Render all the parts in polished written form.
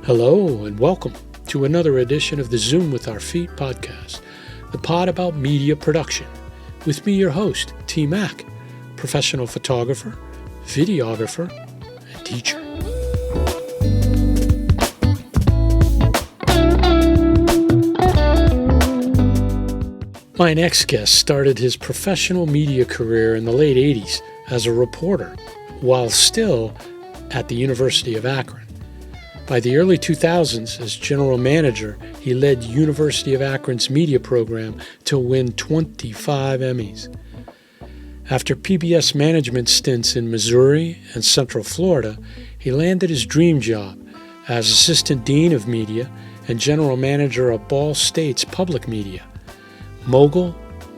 Hello and welcome to another edition of the Zoom with Our Feet podcast, the pod about media production. With me, your host, TMac, professional photographer, videographer, and teacher. My next guest started his professional media career in the late 80s as a reporter, while still at the University of Akron. By the early 2000s, as general manager, he led University of Akron's media program to win 25 Emmys. After PBS management stints in Missouri and Central Florida, he landed his dream job as Assistant Dean of Media and General Manager of Ball State's public media. Mogul,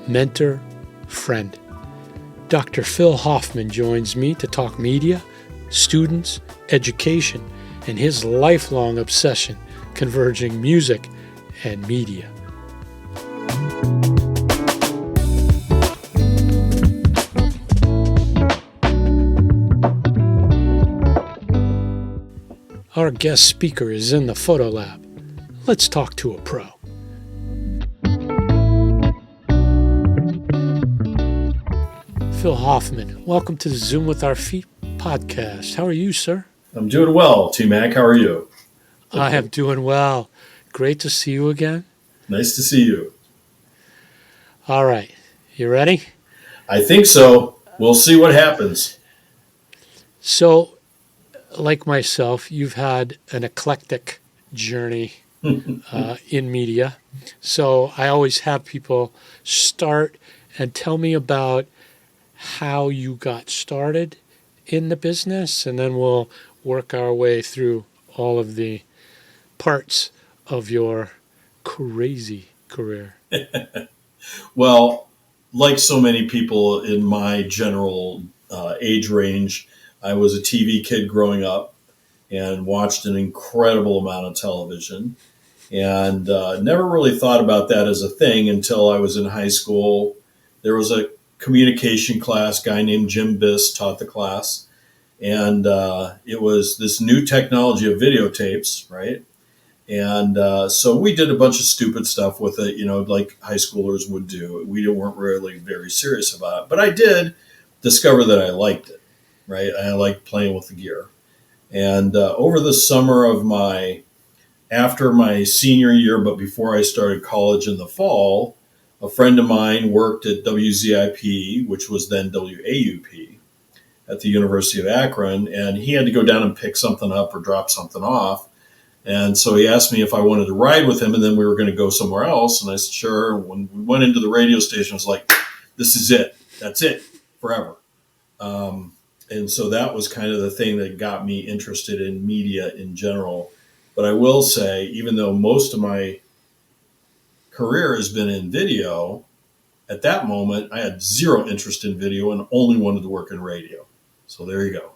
mentor, friend. Dr. Phil Hoffman joins me to talk media, students, education, and his lifelong obsession, converging music and media. Our guest speaker is in the photo lab. Let's talk to a pro. Phil Hoffman, welcome to the Zoom with Our Feet podcast. How are you, sir? I'm doing well, T-Mac. How are you? I am doing well. Great to see you again. Nice to see you. All right. You ready? I think so. We'll see what happens. So, like myself, you've had an eclectic journey in media. So I always have people start and tell me about how you got started in the business, and then we'll work our way through all of the parts of your crazy career. Well, like so many people in my general age range, I was a TV kid growing up and watched an incredible amount of television and never really thought about that as a thing until I was in high school. There was a communication class, guy named Jim Biss taught the class. And it was this new technology of videotapes, right? And so we did a bunch of stupid stuff with it, like high schoolers would do. We weren't really very serious about it. But I did discover that I liked it, right? I liked playing with the gear. And over the summer of after my senior year, but before I started college in the fall, a friend of mine worked at WZIP, which was then WAUP, at the University of Akron, and he had to go down and pick something up or drop something off. And so he asked me if I wanted to ride with him, and then we were going to go somewhere else. And I said, sure. When we went into the radio station, I was like, this is it. That's it forever. And so that was kind of the thing that got me interested in media in general. But I will say, even though most of my career has been in video, at that moment, I had zero interest in video and only wanted to work in radio. So there you go.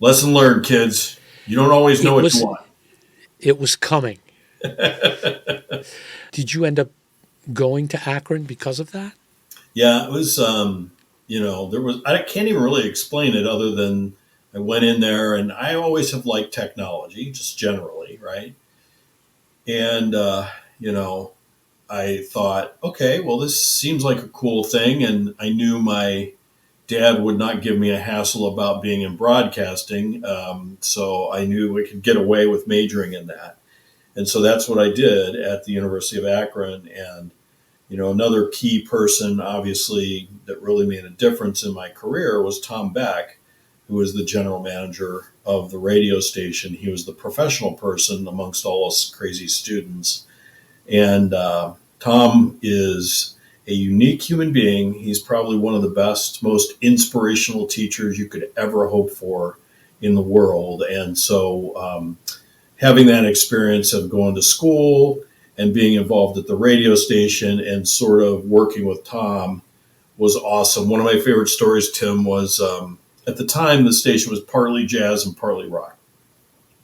Lesson learned, kids. You don't always know what you want. It was coming. Did you end up going to Akron because of that? Yeah, it was, I can't even really explain it other than I went in there, and I always have liked technology, just generally, right? And, I thought, okay, well, this seems like a cool thing. And I knew my dad would not give me a hassle about being in broadcasting. So I knew we could get away with majoring in that. And so that's what I did at the University of Akron. And, another key person, obviously, that really made a difference in my career was Tom Beck, who was the general manager of the radio station. He was the professional person amongst all us crazy students. And Tom is a unique human being. He's probably one of the best, most inspirational teachers you could ever hope for in the world. And so having that experience of going to school and being involved at the radio station and sort of working with Tom was awesome. One of my favorite stories, Tim, was at the time the station was partly jazz and partly rock.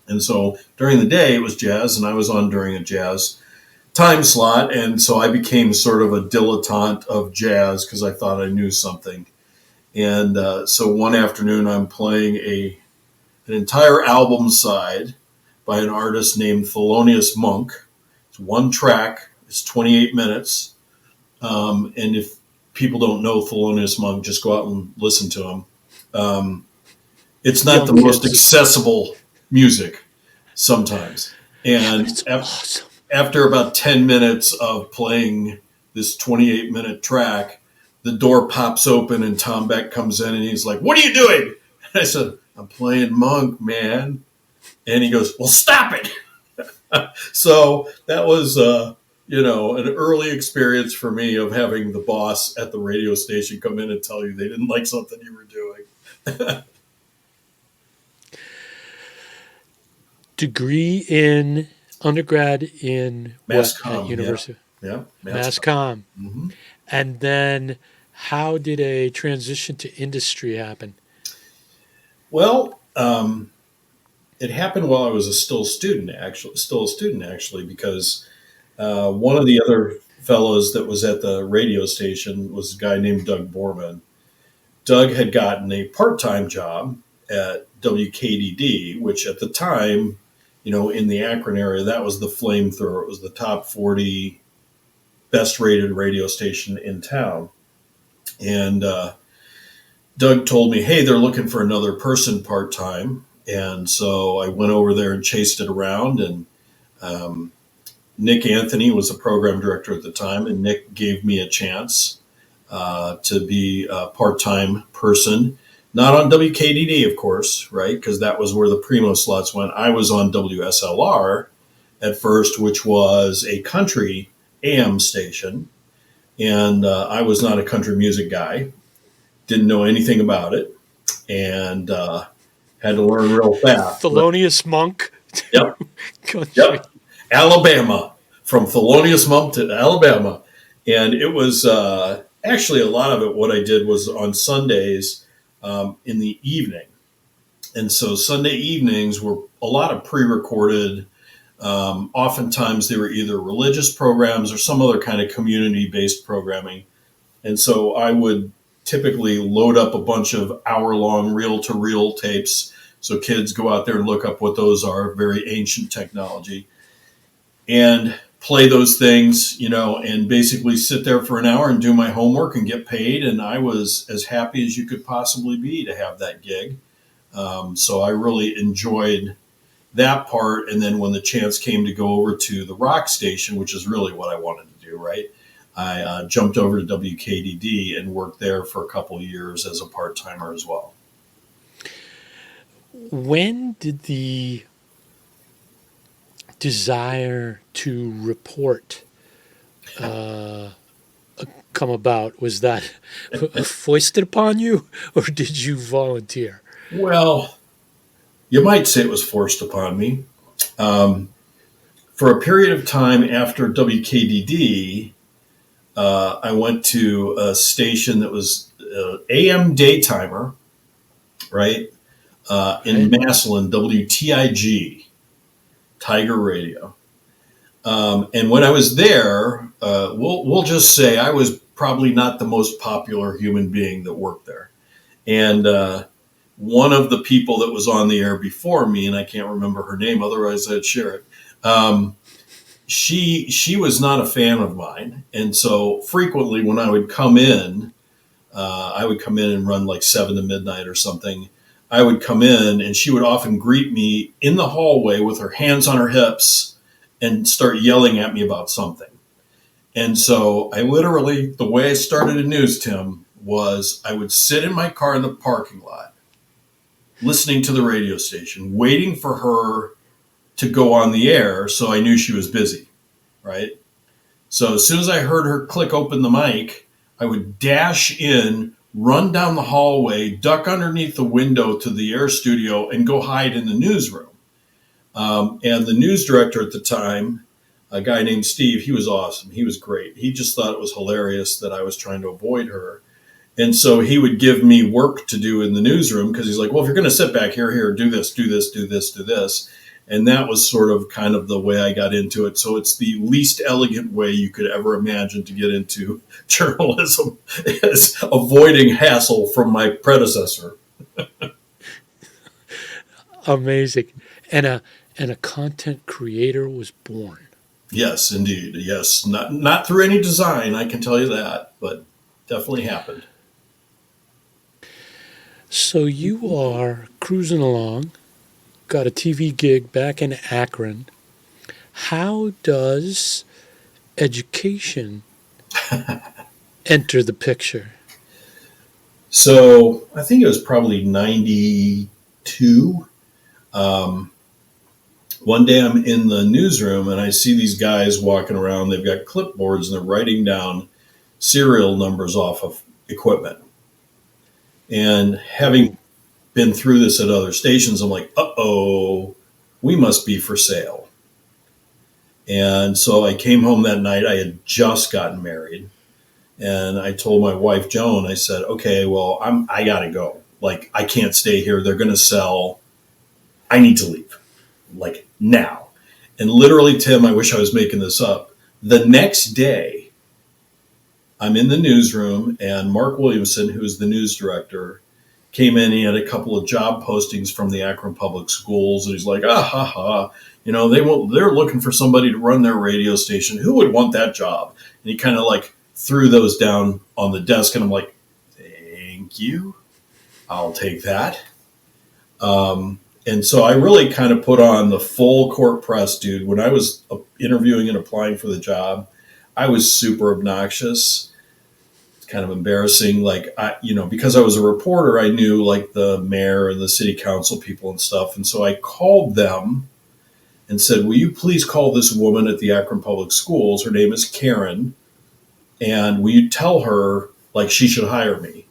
And so during the day it was jazz, and I was on during a jazz time slot, and so I became sort of a dilettante of jazz because I thought I knew something. And so one afternoon I'm playing an entire album side by an artist named Thelonious Monk. It's one track. It's 28 minutes. And if people don't know Thelonious Monk, just go out and listen to him. It's not Young the most kids. accessible music sometimes. And It's awesome. after about 10 minutes of playing this 28-minute track, the door pops open and Tom Beck comes in and he's like, "What are you doing?" And I said, "I'm playing Monk, man." And he goes, "Well, stop it." So that was, an early experience for me of having the boss at the radio station come in and tell you they didn't like something you were doing. Degree in undergrad in Mass what at comm, university? Yeah, Mass comm. Mm-hmm. And then how did a transition to industry happen? Well, it happened while I was still a student, actually, because one of the other fellows that was at the radio station was a guy named Doug Borman. Doug had gotten a part-time job at WKDD, which at the time, in the Akron area, that was the flamethrower. It was the top 40 best-rated radio station in town. And Doug told me, "Hey, they're looking for another person part-time." And so I went over there and chased it around. And Nick Anthony was the program director at the time. And Nick gave me a chance to be a part-time person. Not on WKDD, of course, right? Because that was where the primo slots went. I was on WSLR at first, which was a country AM station. And I was not a country music guy. Didn't know anything about it. And had to learn real fast. Thelonious Monk. Yep. Country. Yep. Alabama. From Thelonious Monk to Alabama. And it was actually a lot of it, what I did was on Sundays in the evening. And so Sunday evenings were a lot of pre-recorded. Oftentimes they were either religious programs or some other kind of community-based programming. And so I would typically load up a bunch of hour-long reel-to-reel tapes. So kids go out there and look up what those are, very ancient technology, and play those things, and basically sit there for an hour and do my homework and get paid. And I was as happy as you could possibly be to have that gig. So I really enjoyed that part. And then when the chance came to go over to the rock station, which is really what I wanted to do, right? I jumped over to WKDD and worked there for a couple of years as a part-timer as well. When did the desire to report come about? Was that foisted upon you, or did you volunteer? Well, you might say it was forced upon me. For a period of time after WKDD, I went to a station that was AM daytimer, right, in Massillon, WTIG, Tiger Radio. And when I was there, we'll just say I was probably not the most popular human being that worked there. And one of the people that was on the air before me, and I can't remember her name, otherwise I'd share it. She was not a fan of mine. And so frequently when I would come in and run like 7 to midnight or something. I would come in and she would often greet me in the hallway with her hands on her hips and start yelling at me about something. And so I literally, the way I started in news, Tim, was I would sit in my car in the parking lot, listening to the radio station, waiting for her to go on the air, so I knew she was busy, right? So as soon as I heard her click open the mic, I would dash in, run down the hallway, duck underneath the window to the air studio, and go hide in the newsroom. And the news director at the time, a guy named Steve, he was awesome. He was great. He just thought it was hilarious that I was trying to avoid her. And so he would give me work to do in the newsroom because he's like, well, if you're going to sit back here, do this, do this, do this, do this. And that was sort of kind of the way I got into it. So it's the least elegant way you could ever imagine to get into journalism, is avoiding hassle from my predecessor. Amazing. And and a content creator was born. Yes, indeed. Yes, not through any design, I can tell you that, but definitely happened. So you are cruising along, got a TV gig back in Akron. How does education enter the picture? So I think it was probably 92. Um, One day I'm in the newsroom and I see these guys walking around. They've got clipboards and they're writing down serial numbers off of equipment. And having been through this at other stations, I'm like, uh-oh, we must be for sale. And so I came home that night. I had just gotten married. And I told my wife, Joan, I said, okay, well, I got to go. Like, I can't stay here. They're going to sell. I need to leave, like now. And literally, Tim, I wish I was making this up. The next day, I'm in the newsroom, and Mark Williamson, who is the news director, came in. He had a couple of job postings from the Akron Public Schools, and he's like, ah, ha, ha. You know, they're looking for somebody to run their radio station. Who would want that job? And he kind of like threw those down on the desk, and I'm like, thank you. I'll take that. And so I really kind of put on the full court press, dude. When I was interviewing and applying for the job, I was super obnoxious. It's kind of embarrassing. Like, because I was a reporter, I knew like the mayor and the city council people and stuff. And so I called them and said, will you please call this woman at the Akron Public Schools? Her name is Karen. And will you tell her like she should hire me?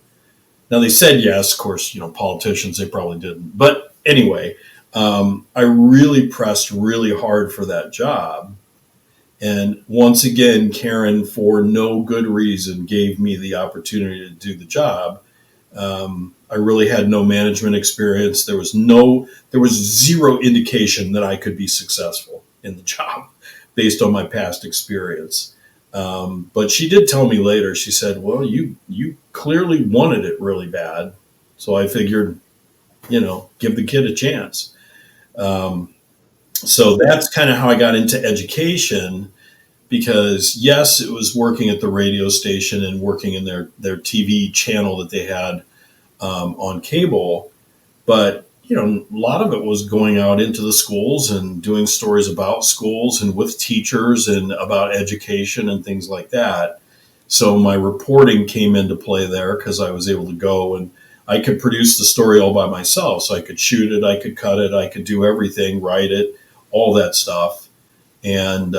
Now they said yes. Of course, politicians, they probably didn't. But anyway, I really pressed really hard for that job. And once again, Karen, for no good reason, gave me the opportunity to do the job. I really had no management experience. There was zero indication that I could be successful in the job based on my past experience. But she did tell me later, she said, well, you clearly wanted it really bad. So I figured, give the kid a chance. So that's kind of how I got into education, because yes, it was working at the radio station and working in their TV channel that they had on cable. But, a lot of it was going out into the schools and doing stories about schools and with teachers and about education and things like that. So my reporting came into play there because I was able to go and I could produce the story all by myself. So I could shoot it, I could cut it, I could do everything, write it, all that stuff. And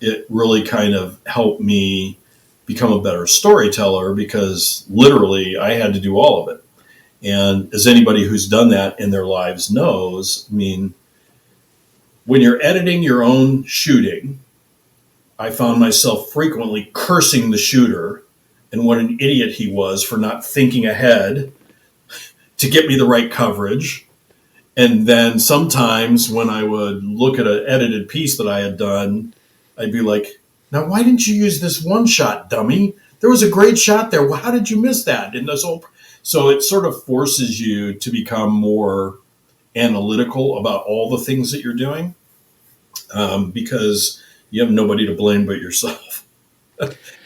it really kind of helped me become a better storyteller because literally I had to do all of it. And as anybody who's done that in their lives knows, I mean, when you're editing your own shooting, I found myself frequently cursing the shooter and what an idiot he was for not thinking ahead to get me the right coverage. And then sometimes when I would look at an edited piece that I had done, I'd be like, now, why didn't you use this one shot, dummy? There was a great shot there. Well, how did you miss that? So it sort of forces you to become more analytical about all the things that you're doing because you have nobody to blame but yourself.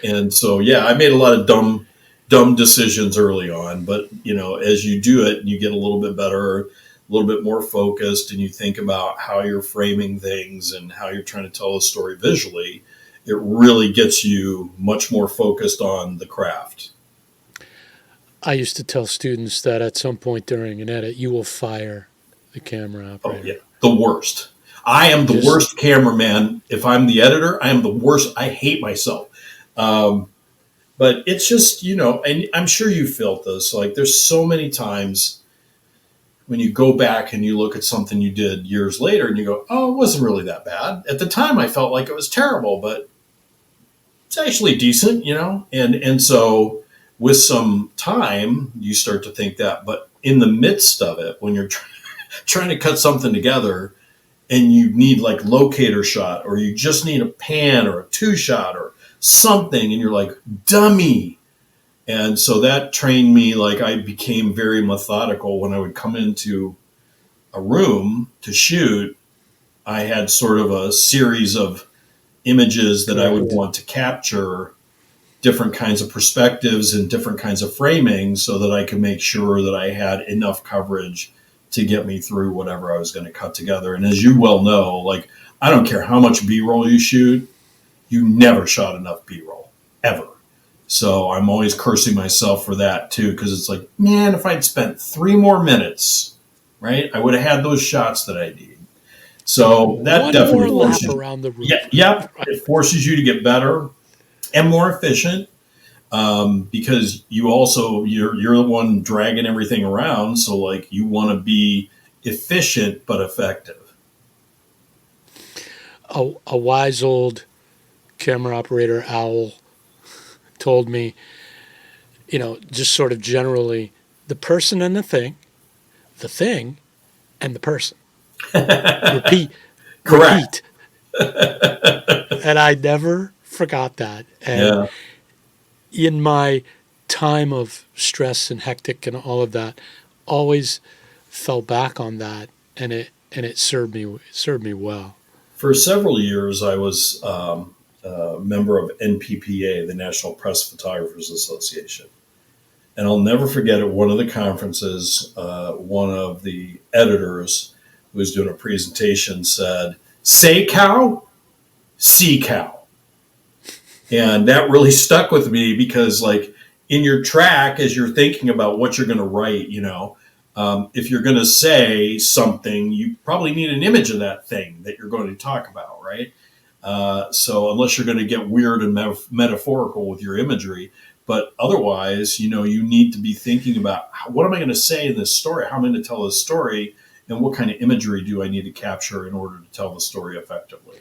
And so, yeah, I made a lot of dumb decisions early on. But, as you do it, you get a little bit better, a little bit more focused, and you think about how you're framing things and how you're trying to tell a story visually. It really gets you much more focused on the craft. I used to tell students that at some point during an edit, you will fire the camera operator. Oh, yeah. The worst. I am the worst cameraman. If I'm the editor, I am the worst. I hate myself. But it's just, and I'm sure you felt this. Like, there's so many times when you go back and you look at something you did years later and you go, oh, it wasn't really that bad. At the time, I felt like it was terrible, but it's actually decent, And so with some time, you start to think that. But in the midst of it, when you're trying to cut something together and you need like locator shot, or you just need a pan or a two shot or something, and you're like, dummy. And so that trained me. Like, I became very methodical when I would come into a room to shoot. I had sort of a series of images that I would want to capture, different kinds of perspectives and different kinds of framing, so that I could make sure that I had enough coverage to get me through whatever I was going to cut together. And as you well know, like, I don't care how much B-roll you shoot, you never shot enough B-roll, ever. So I'm always cursing myself for that too, because it's like, man, if I'd spent 3 more minutes, right, I would have had those shots that I need. So that One definitely more lap forces, around the room. yep, it forces you to get better and more efficient, because you're the one dragging everything around. So like, you want to be efficient but effective. A wise old camera operator owl told me, just sort of generally, the person and the thing and the person. Repeat. Correct. And I never forgot that. And in my time of stress and hectic and all of that, always fell back on that, and it served me well. For several years, I was a member of NPPA, the National Press Photographers Association. And I'll never forget at one of the conferences, one of the editors who was doing a presentation said, "Say cow, see cow." And that really stuck with me, because like, in your track, as you're thinking about what you're going to write, if you're going to say something, you probably need an image of that thing that you're going to talk about, right? So unless you're going to get weird and metaphorical with your imagery, but otherwise, you need to be thinking about, what am I going to say in this story? How am I going to tell this story? And what kind of imagery do I need to capture in order to tell the story effectively?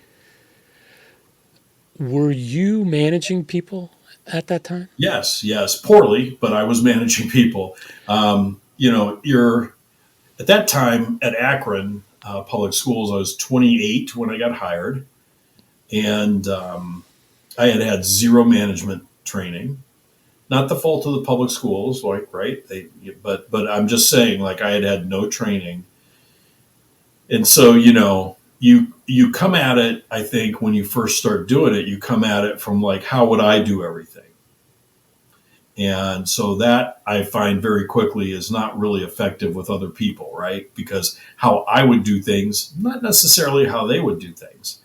Were you managing people at that time? Yes, poorly, but I was managing people. You're at that time at Akron Public Schools. I was 28 when I got hired, and I had 0 management training. Not the fault of the public schools, like, right? But I'm just saying, like, I had no training, and so you come at it. I think when you first start doing it, you come at it from like, how would I do everything? And so that, I find very quickly, is not really effective with other people, right? Because how I would do things, not necessarily how they would do things.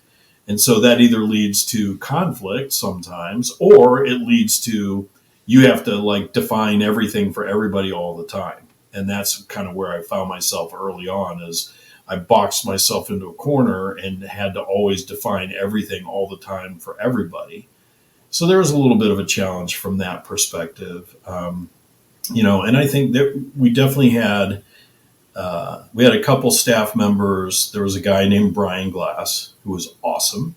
And so that either leads to conflict sometimes, or it leads to, you have to like define everything for everybody all the time. And that's kind of where I found myself early on, is I boxed myself into a corner and had to always define everything all the time for everybody. So there was a little bit of a challenge from that perspective, and I think that we definitely had a couple staff members. There was a guy named Brian Glass who was awesome,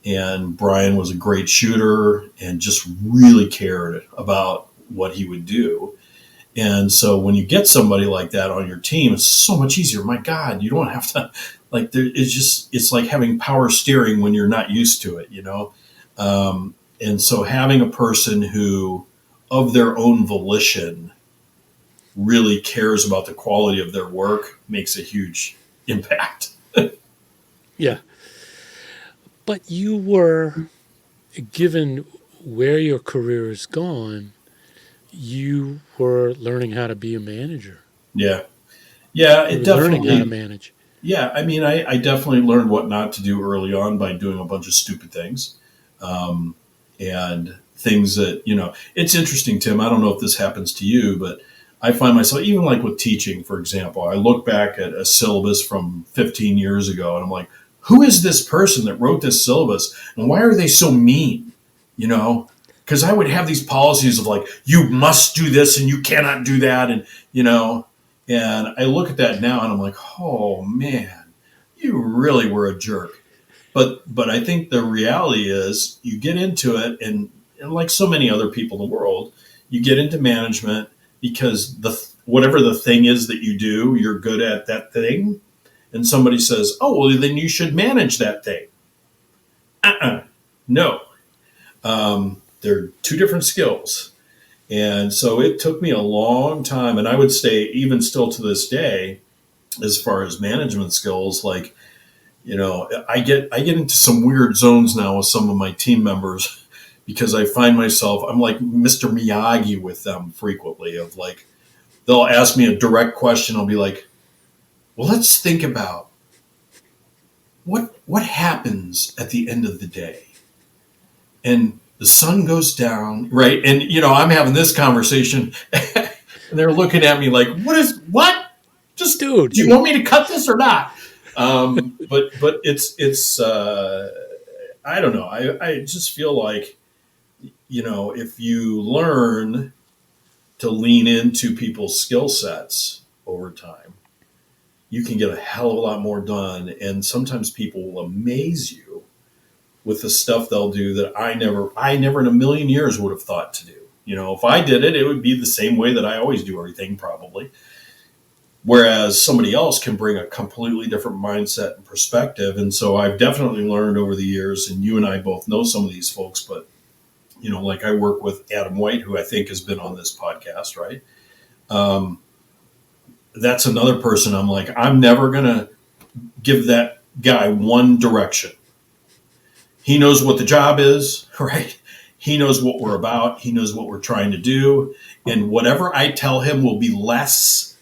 and Brian was a great shooter and just really cared about what he would do. And so when you get somebody like that on your team, it's so much easier. My God, you don't have to, like, it's like having power steering when you're not used to it, And so having a person who, of their own volition, really cares about the quality of their work makes a huge impact. Yeah. But you were, given where your career has gone, you were learning how to be a manager. Yeah. Yeah, it definitely. Learning how to manage. Yeah, I mean, I definitely learned what not to do early on by doing a bunch of stupid things. And things that, it's interesting, Tim. I don't know if this happens to you, but I find myself, even like with teaching, for example, I look back at a syllabus from 15 years ago and I'm like, who is this person that wrote this syllabus? And why are they so mean? Because I would have these policies of like, you must do this and you cannot do that. And, and I look at that now and I'm like, oh man, you really were a jerk. But I think the reality is, you get into it, and like so many other people in the world, you get into management because whatever the thing is that you do, you're good at that thing. And somebody says, oh, well, then you should manage that thing. No. They're 2 different skills. And so it took me a long time, and I would say even still to this day, as far as management skills, like, I get into some weird zones now with some of my team members because I find myself, I'm like Mr. Miyagi with them frequently, of like, they'll ask me a direct question. I'll be like, well, let's think about what happens at the end of the day. And the sun goes down, right? And I'm having this conversation and they're looking at me like, what? Just, Dude, do you want me to cut this or not? But it's I don't know. I just feel like, if you learn to lean into people's skill sets over time, you can get a hell of a lot more done. And sometimes people will amaze you with the stuff they'll do that I never in a million years would have thought to do. If I did it, it would be the same way that I always do everything, probably. Whereas somebody else can bring a completely different mindset and perspective. And so I've definitely learned over the years, and you and I both know some of these folks, but, like I work with Adam White, who I think has been on this podcast, right? That's another person I'm like, I'm never going to give that guy one direction. He knows what the job is, right? He knows what we're about. He knows what we're trying to do. And whatever I tell him will be less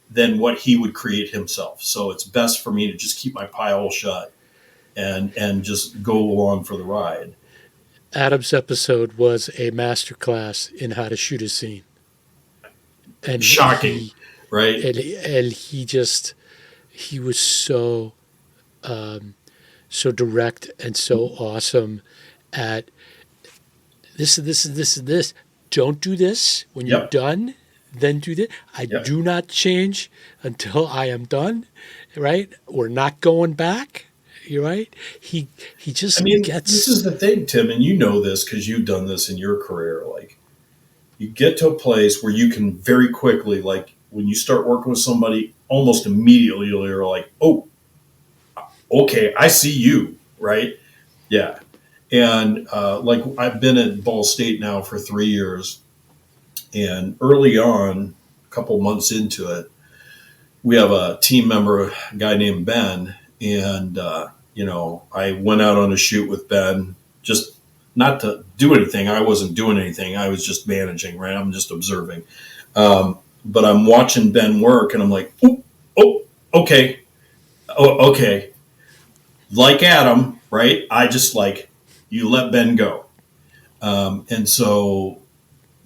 than what he would create himself. So it's best for me to just keep my pie hole shut and just go along for the ride. Adam's episode was a masterclass in how to shoot a scene. And Shocking, right? And he was so so direct and so awesome at this. Don't do this. When you're done, then do this. I do not change until I am done, right? We're not going back. You're right. He just gets. This is the thing, Tim, and you know this because you've done this in your career. Like, you get to a place where you can very quickly, like when you start working with somebody, almost immediately you're like, oh, okay, I see you, right? Yeah. And like I've been at Ball State now for 3 years, and early on, a couple months into it, we have a team member, a guy named Ben, and I went out on a shoot with Ben, just not to do anything. I wasn't doing anything. I was just managing, right? I'm just observing. But I'm watching Ben work, and I'm like, okay. Like Adam, right? I just you let Ben go. And so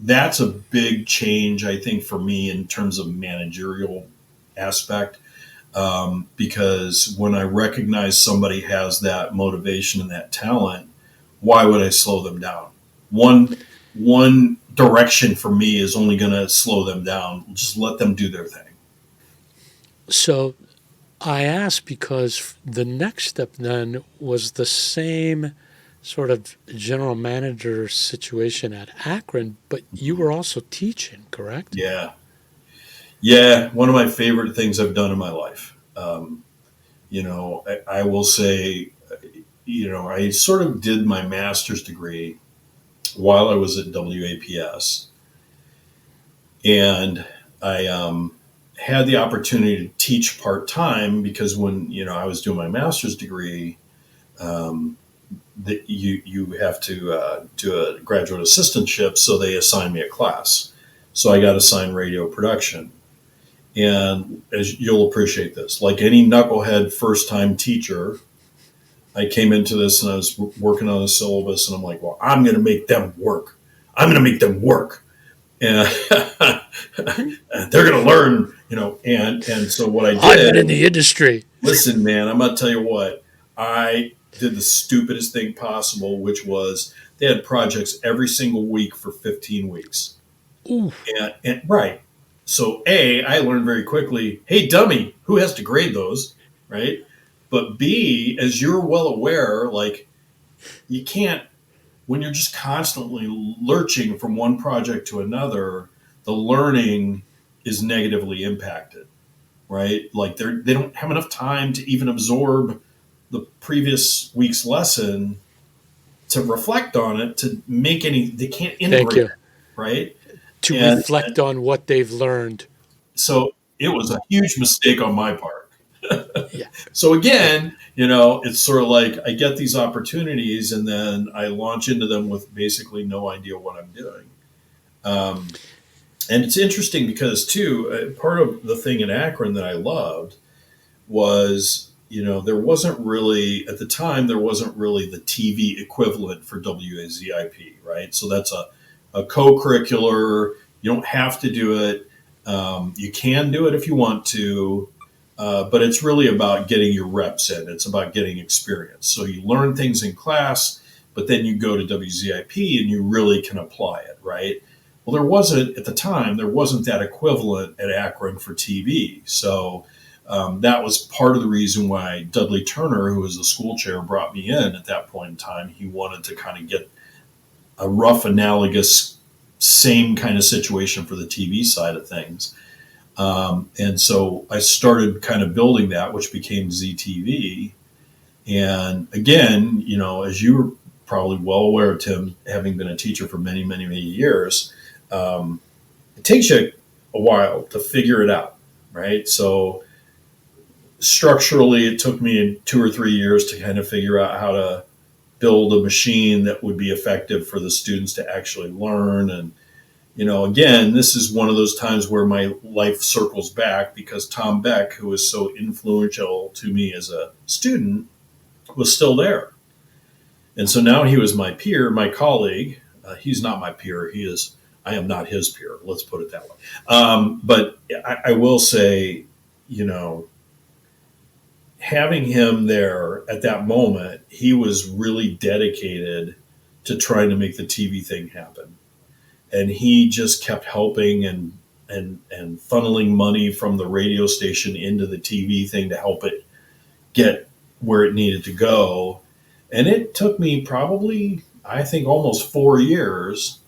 that's a big change, I think, for me in terms of managerial aspect. Because when I recognize somebody has that motivation and that talent, why would I slow them down? One direction for me is only going to slow them down. Just let them do their thing. So I asked because the next step then was the same sort of general manager situation at Akron, but you were also teaching, correct? Yeah. Yeah, one of my favorite things I've done in my life. I will say, I sort of did my master's degree while I was at WAPS. And I had the opportunity to teach part-time because when, I was doing my master's degree, that you have to do a graduate assistantship, so they assigned me a class. So I got assigned radio production. And as you'll appreciate this, like any knucklehead first-time teacher, I came into this and I was working on a syllabus, and I'm like, well, I'm going to make them work. I'm going to make them work. And they're going to learn, and so what I did. I've been in the industry. Listen, man, I'm going to tell you what. I did the stupidest thing possible, which was they had projects every single week for 15 weeks. Ooh. And right. So I learned very quickly, hey, dummy, who has to grade those, right? But B, as you're well aware, you can't, when you're just constantly lurching from one project to another, the learning is negatively impacted, right? Like they don't have enough time to even absorb the previous week's lesson, to reflect on it, to make they can't integrate it, right? To reflect on what they've learned. So it was a huge mistake on my part. Yeah. So again, it's sort of like I get these opportunities and then I launch into them with basically no idea what I'm doing. Um, and it's interesting because, too, part of the thing in Akron that I loved was, there wasn't really, at the time, there wasn't really the TV equivalent for WAZIP, right? So that's a co curricular. You don't have to do it. You can do it if you want to. But it's really about getting your reps in. It's about getting experience. So you learn things in class, but then you go to WZIP and you really can apply it, right? Well, at the time, there wasn't that equivalent at Akron for TV. So that was part of the reason why Dudley Turner, who was the school chair, brought me in at that point in time. He wanted to kind of get a rough, analogous, same kind of situation for the TV side of things. And so I started kind of building that, which became ZTV. And again, as you're probably well aware, Tim, having been a teacher for many, many, many years, it takes you a while to figure it out, right? So structurally, it took me 2 or 3 years to kind of figure out how to build a machine that would be effective for the students to actually learn. And again, this is one of those times where my life circles back because Tom Beck, who was so influential to me as a student, was still there. And so now he was my peer, my colleague. He's not my peer. I am not his peer. Let's put it that way. But I will say, having him there at that moment, he was really dedicated to trying to make the TV thing happen. And he just kept helping and funneling money from the radio station into the TV thing to help it get where it needed to go. And it took me probably, I think, almost 4 years.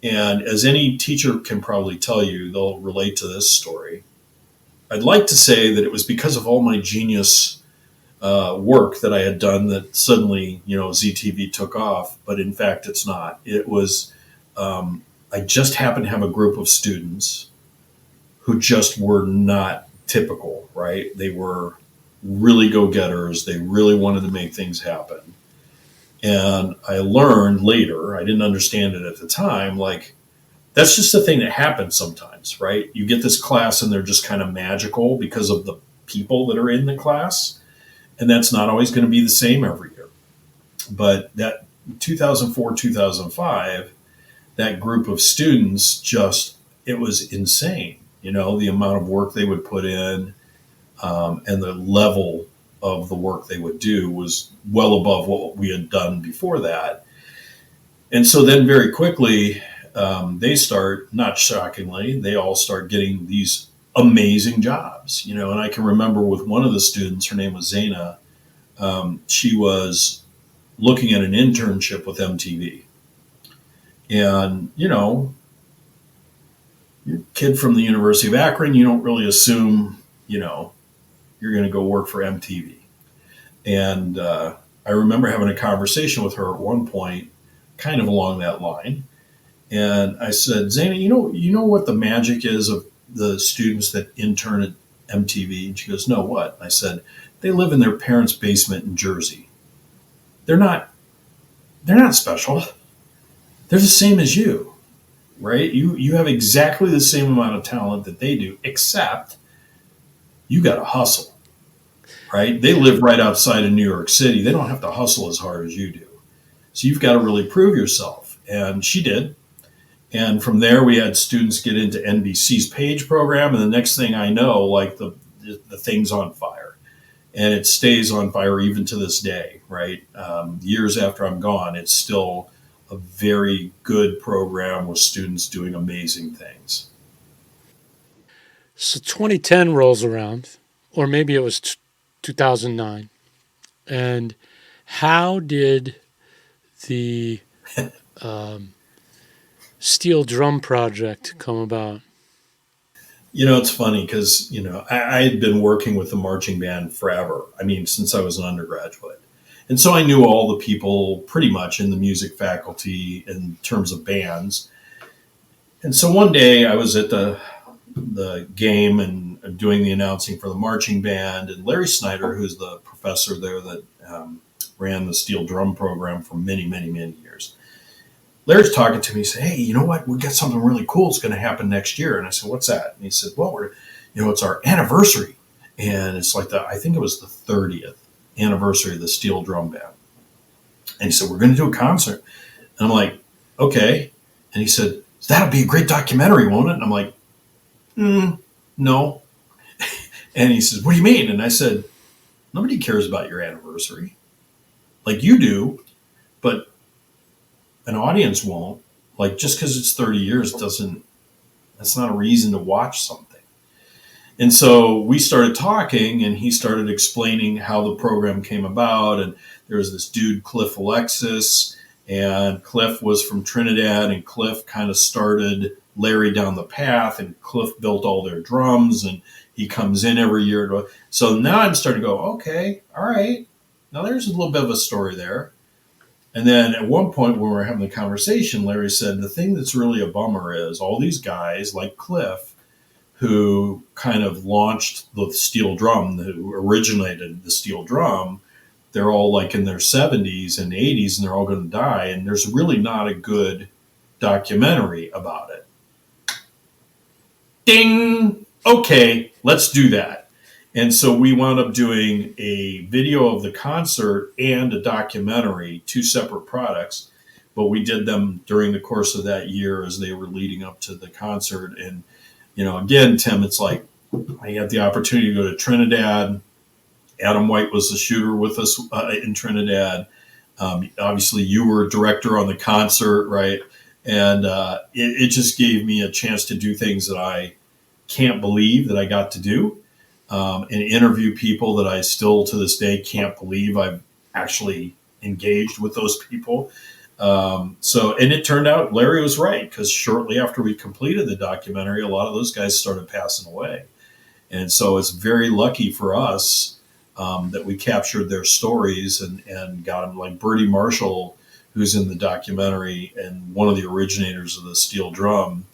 And as any teacher can probably tell you, they'll relate to this story. I'd like to say that it was because of all my genius work that I had done that suddenly, ZTV took off. But in fact, it's not. It was... I just happened to have a group of students who just were not typical, right? They were really go-getters. They really wanted to make things happen. And I learned later, I didn't understand it at the time, like, that's just the thing that happens sometimes, right? You get this class and they're just kind of magical because of the people that are in the class. And that's not always going to be the same every year. But that 2004, 2005, that group of students it was insane, the amount of work they would put in and the level of the work they would do was well above what we had done before that. And so then very quickly, they start, not shockingly, they all start getting these amazing jobs, and I can remember with one of the students, her name was Zaina, she was looking at an internship with MTV. And, you're a kid from the University of Akron, you don't really assume, you're going to go work for MTV. And I remember having a conversation with her at one point, kind of along that line. And I said, Zaina, you know what the magic is of the students that intern at MTV? And she goes, no, what? I said, they live in their parents' basement in Jersey. They're not special. They're the same as you, right? You have exactly the same amount of talent that they do, except you got to hustle, right? They live right outside of New York City. They don't have to hustle as hard as you do. So you've got to really prove yourself. And she did. And from there, we had students get into NBC's Page program. And the next thing I know, like the thing's on fire. And it stays on fire even to this day, right? Years after I'm gone, it's still a very good program with students doing amazing things. So 2010 rolls around, or maybe it was 2009. And how did the steel drum project come about? It's funny because, I had been working with the marching band forever. I mean, since I was an undergraduate. And so I knew all the people pretty much in the music faculty in terms of bands. And so one day I was at the game and doing the announcing for the marching band, and Larry Snyder, who's the professor there that ran the steel drum program for many, many, many years. Larry's talking to me. He said, "Hey, you know what? We got something really cool that's going to happen next year." And I said, "What's that?" And he said, "Well, it's our anniversary, and it's like I think it was the 30th anniversary of the steel drum band." And he said, "We're going to do a concert." And I'm like, "Okay." And he said, "That'll be a great documentary, won't it?" And I'm like, "No." And he says, "What do you mean?" And I said, "Nobody cares about your anniversary. Like you do, but an audience won't. Like just because it's 30 years that's not a reason to watch something." And so we started talking, and he started explaining how the program came about. And there was this dude, Cliff Alexis, and Cliff was from Trinidad, and Cliff kind of started Larry down the path, and Cliff built all their drums, and he comes in every year. So now I'm starting to go, okay, all right. Now there's a little bit of a story there. And then at one point when we were having the conversation, Larry said, the thing that's really a bummer is all these guys like Cliff who kind of launched the steel drum, who originated the steel drum, they're all like in their 70s and 80s, and they're all going to die. And there's really not a good documentary about it. Ding! Okay, let's do that. And so we wound up doing a video of the concert and a documentary, two separate products, but we did them during the course of that year as they were leading up to the concert. And, again, Tim, it's like I had the opportunity to go to Trinidad. Adam White was the shooter with us in Trinidad. Obviously, you were a director on the concert, right? And it just gave me a chance to do things that I can't believe that I got to do. And interview people that I still to this day can't believe I've actually engaged with those people. And it turned out Larry was right, because shortly after we completed the documentary, a lot of those guys started passing away. And so it's very lucky for us that we captured their stories and got them, like Bertie Marshall, who's in the documentary and one of the originators of the steel drum.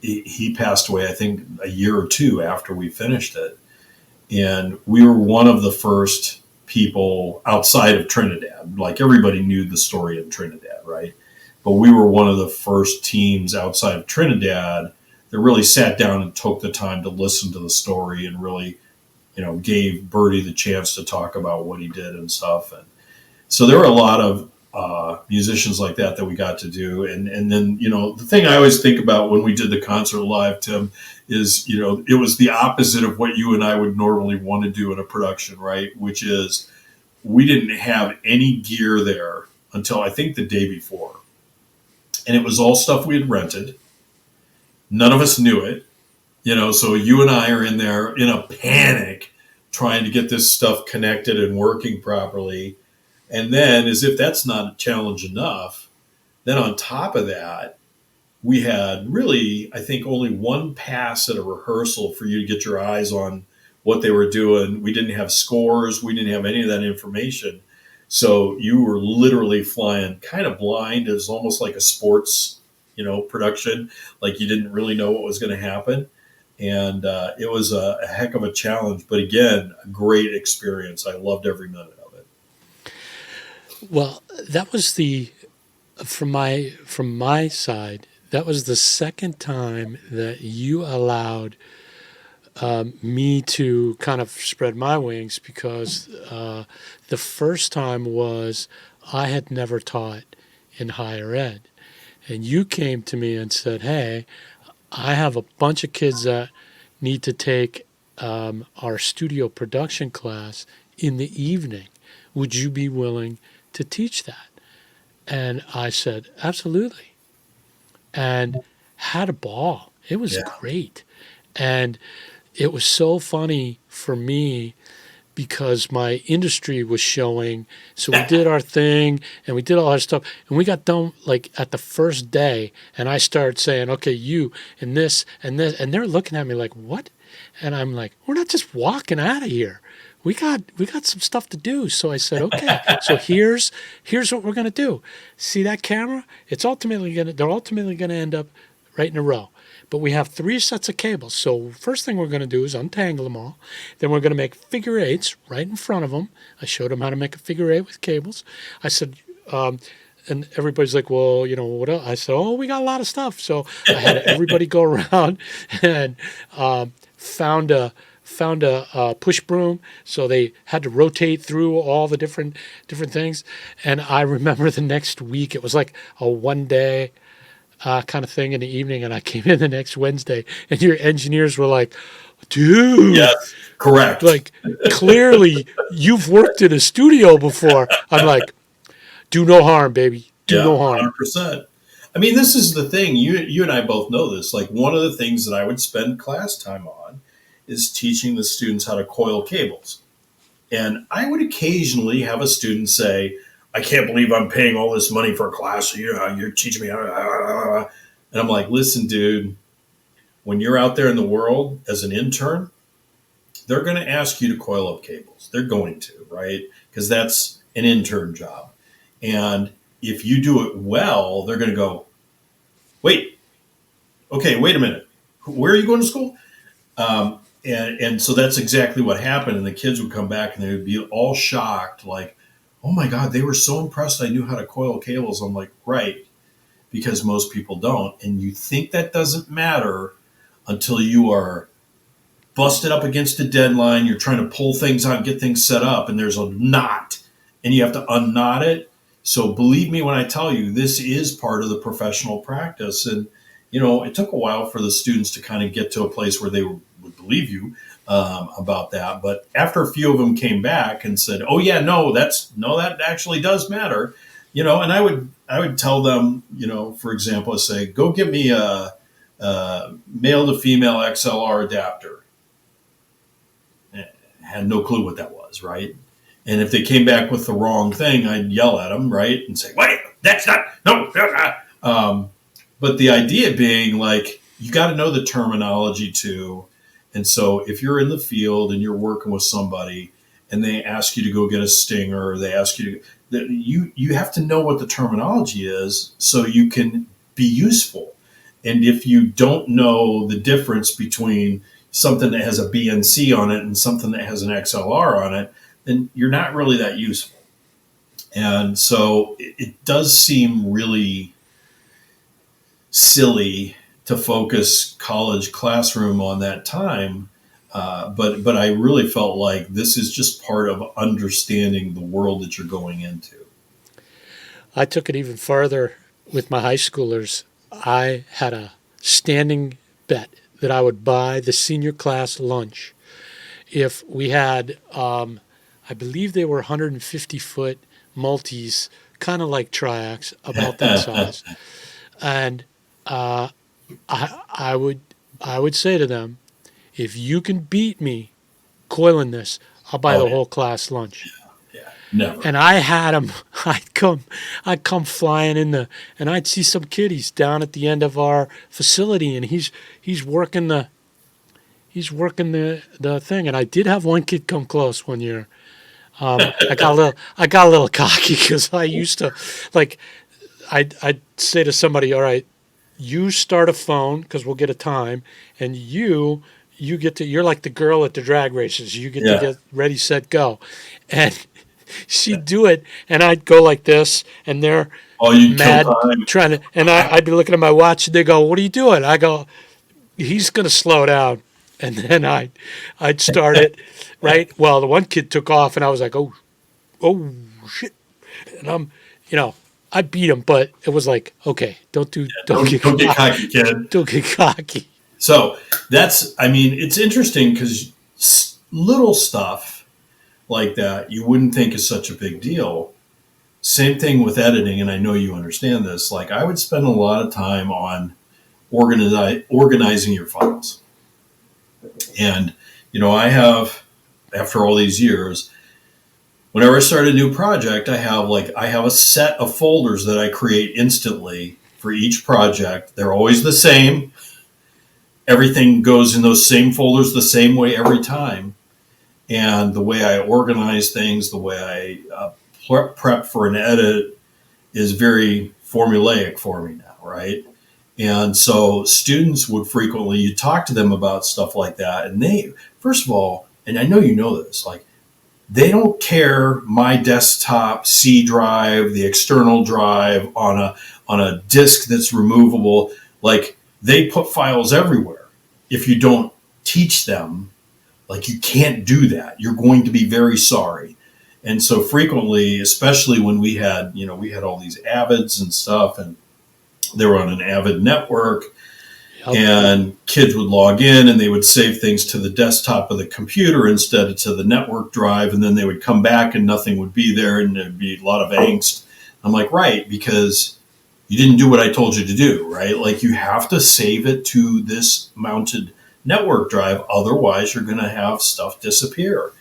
He passed away, I think, a year or two after we finished it. And we were one of the first people outside of Trinidad. Like everybody knew the story of Trinidad, right? But we were one of the first teams outside of Trinidad that really sat down and took the time to listen to the story and really, gave Bertie the chance to talk about what he did and stuff. And so there were a lot of musicians like that we got to do. And then, the thing I always think about when we did the concert live, Tim, is, it was the opposite of what you and I would normally want to do in a production, right? Which is we didn't have any gear there until I think the day before. And it was all stuff we had rented. None of us knew it, so you and I are in there in a panic trying to get this stuff connected and working properly. And then, as if that's not a challenge enough, then on top of that, we had really, I think, only one pass at a rehearsal for you to get your eyes on what they were doing. We didn't have scores. We didn't have any of that information. So you were literally flying kind of blind. It was almost like a sports, production. Like you didn't really know what was going to happen. And it was a heck of a challenge. But again, a great experience. I loved every minute of it. Well, that was from my side, that was the second time that you allowed me to kind of spread my wings, because the first time was I had never taught in higher ed. And you came to me and said, hey, I have a bunch of kids that need to take our studio production class in the evening. Would you be willing to teach that? And I said, absolutely. And had a ball. It was great. And it was so funny for me because my industry was showing. So we did our thing and we did all our stuff. And we got done like at the first day. And I started saying, okay, you and this and this. And they're looking at me like, what? And I'm like, we're not just walking out of here. We got some stuff to do. So I said, okay, so here's what we're going to do. See that camera? They're ultimately going to end up right in a row. But we have 3 sets of cables. So first thing we're going to do is untangle them all. Then we're going to make figure eights right in front of them. I showed them how to make a figure eight with cables. I said, and everybody's like, well, what else? I said, oh, we got a lot of stuff. So I had everybody go around and found a push broom. So they had to rotate through all the different things. And I remember the next week, it was like a 1 day kind of thing in the evening. And I came in the next Wednesday and your engineers were like, dude. Yes, correct. Like, clearly you've worked in a studio before. I'm like, do no harm, baby. Do no harm. 100%. I mean, this is the thing. You and I both know this. Like, one of the things that I would spend class time on is teaching the students how to coil cables. And I would occasionally have a student say, I can't believe I'm paying all this money for a class. You're teaching me how to... And I'm like, listen, dude, when you're out there in the world as an intern, they're going to ask you to coil up cables. They're going to, right? Because that's an intern job. And if you do it well, they're going to go, wait a minute. Where are you going to school? And so that's exactly what happened. And the kids would come back and they would be all shocked, like, oh my God, they were so impressed I knew how to coil cables. I'm like, right, because most people don't. And you think that doesn't matter until you are busted up against a deadline. You're trying to pull things out, get things set up, and there's a knot, and you have to unknot it. So believe me when I tell you, this is part of the professional practice. And, it took a while for the students to kind of get to a place where they would believe you about that. But after a few of them came back and said, oh yeah, that actually does matter, and I would tell them, for example, I say, go get me a male to female XLR adapter. Had no clue what that was, right? And if they came back with the wrong thing, I'd yell at them, right? And say, wait, that's not, no. But the idea being, like, you got to know the terminology too. And so if you're in the field and you're working with somebody and they ask you to go get a stinger, or they ask you to, you have to know what the terminology is so you can be useful. And if you don't know the difference between something that has a BNC on it and something that has an XLR on it, then you're not really that useful. And so it does seem really silly to focus college classroom on that time. But I really felt like this is just part of understanding the world that you're going into. I took it even farther with my high schoolers. I had a standing bet that I would buy the senior class lunch if we had, I believe they were 150-foot multis, kind of like triacs, about that size. And I would say to them, if you can beat me coiling this, I'll buy the whole class lunch. Yeah, never. And I had them. I'd come flying in and I'd see some kid. He's down at the end of our facility, and he's working the thing. And I did have one kid come close one year. I got a little cocky because I used to, like, I'd say to somebody, all right, you start a phone because we'll get a time, and you're like the girl at the drag races. You get to get ready, set, go. And she'd do it, and I'd go like this, and they're mad trying to, and I'd be looking at my watch, and they go, what are you doing? I go, he's going to slow down. And then I'd start it, right? Well, the one kid took off, and I was like, oh, shit. And I beat him, but it was like, okay, don't get cocky, kid. Don't get cocky. So it's interesting because little stuff like that you wouldn't think is such a big deal. Same thing with editing, and I know you understand this. Like, I would spend a lot of time on organizing your files. And, I have, after all these years, whenever I start a new project, I have a set of folders that I create instantly for each project. They're always the same. Everything goes in those same folders the same way every time. And the way I organize things, the way I prep for an edit is very formulaic for me now, right? And so students would frequently, you talk to them about stuff like that. And they, first of all, and I know you know this, like they don't care my desktop C drive, the external drive on a disk that's removable. Like they put files everywhere. If you don't teach them, like you can't do that, you're going to be very sorry. And so frequently, especially when we had, we had all these Avids and stuff, and they were on an Avid network, and kids would log in and they would save things to the desktop of the computer instead of to the network drive. And then they would come back and nothing would be there, and there'd be a lot of angst. I'm like, right, because you didn't do what I told you to do, right? Like you have to save it to this mounted network drive. Otherwise, you're going to have stuff disappear.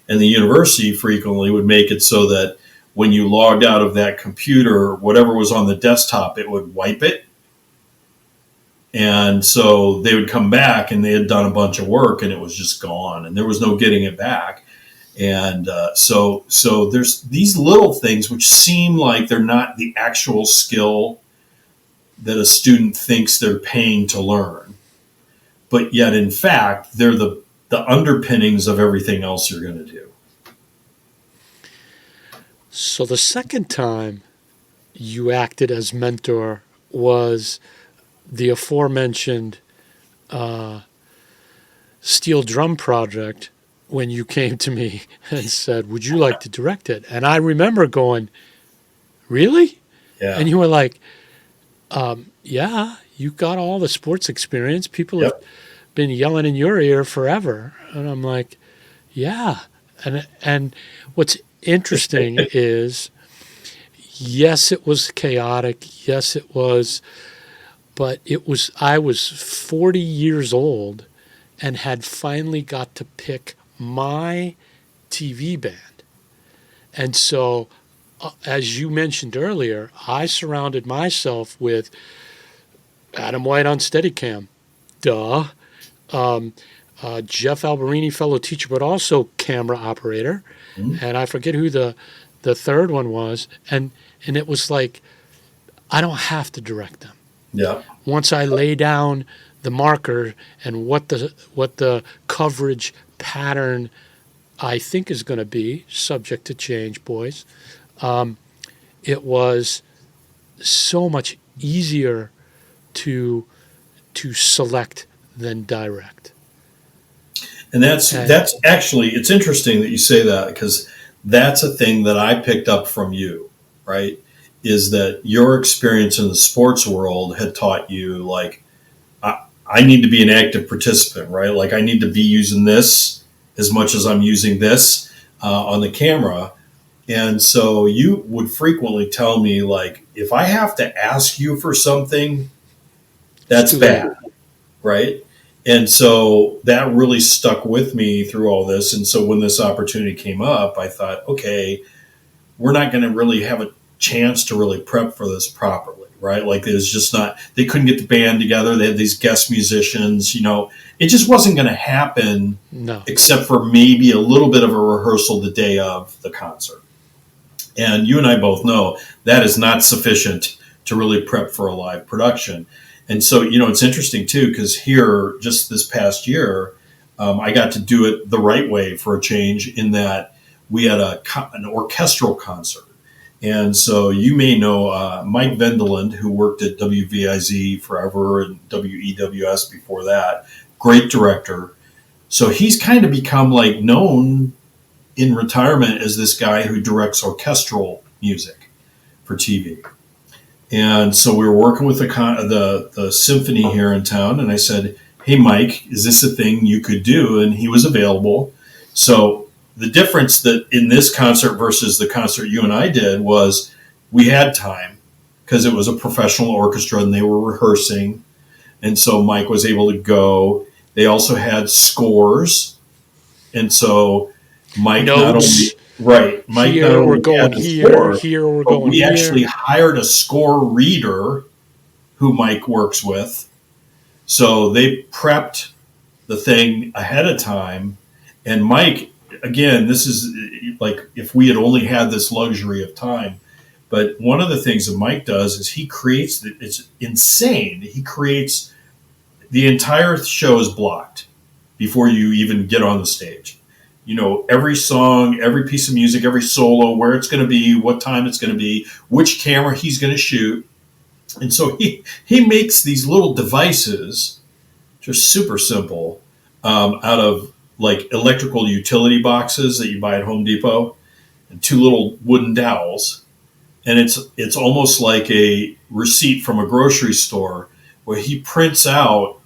And the university frequently would make it so that when you logged out of that computer, whatever was on the desktop, it would wipe it. And so they would come back and they had done a bunch of work and it was just gone and there was no getting it back. And so there's these little things which seem like they're not the actual skill that a student thinks they're paying to learn. But yet, in fact, they're the underpinnings of everything else you're going to do. So the second time you acted as mentor was the aforementioned steel drum project, when you came to me and said, would you like to direct it? And I remember going, really? Yeah. And you were like, yeah, you got all the sports experience. People have been yelling in your ear forever. And I'm like, yeah. And what's interesting is, yes, it was chaotic. Yes, it was. But I was 40 years old and had finally got to pick my TV band. And so, as you mentioned earlier, I surrounded myself with Adam White on Steadicam, Jeff Alberini, fellow teacher, but also camera operator. Mm-hmm. And I forget who the third one was. And it was like, I don't have to direct them. Yeah. Once I lay down the marker and what the coverage pattern I think is going to be, subject to change, boys, it was so much easier to select than direct. And that's actually, it's interesting that you say that, because that's a thing that I picked up from you, right? Is that your experience in the sports world had taught you, like, I need to be an active participant, right? Like I need to be using this as much as I'm using this on the camera. And so you would frequently tell me, like, if I have to ask you for something, that's bad, right? And so that really stuck with me through all this. And so when this opportunity came up, I thought, okay, we're not going to really have a chance to really prep for this properly, right? Like there's just not, they couldn't get the band together. They had these guest musicians, it just wasn't going to happen. No. Except for maybe a little bit of a rehearsal the day of the concert. And you and I both know that is not sufficient to really prep for a live production. And so, it's interesting too, because here, just this past year, I got to do it the right way for a change, in that we had an orchestral concert. And so you may know Mike Vendeland, who worked at WVIZ forever and WEWS before that. Great director. So he's kind of become like known in retirement as this guy who directs orchestral music for TV. And so we were working with the symphony here in town, and I said, hey, Mike, is this a thing you could do? And he was available. So the difference that in this concert versus the concert you and I did was we had time, because it was a professional orchestra and they were rehearsing. And so Mike was able to go. They also had scores. And so Mike Notes. Mike here not only we're going had the here, score, here we're but going we here. actually hired a score reader who Mike works with. So they prepped the thing ahead of time. And Mike, again, this is like, if we had only had this luxury of time, But one of the things that Mike does is he creates, it's insane. He creates, the entire show is blocked before you even get on the stage. You know, every song, every piece of music, every solo, where it's going to be, what time it's going to be, which camera he's going to shoot. And so he makes these little devices, just super simple, out of like electrical utility boxes that you buy at Home Depot, and two little wooden dowels. And it's almost like a receipt from a grocery store where he prints out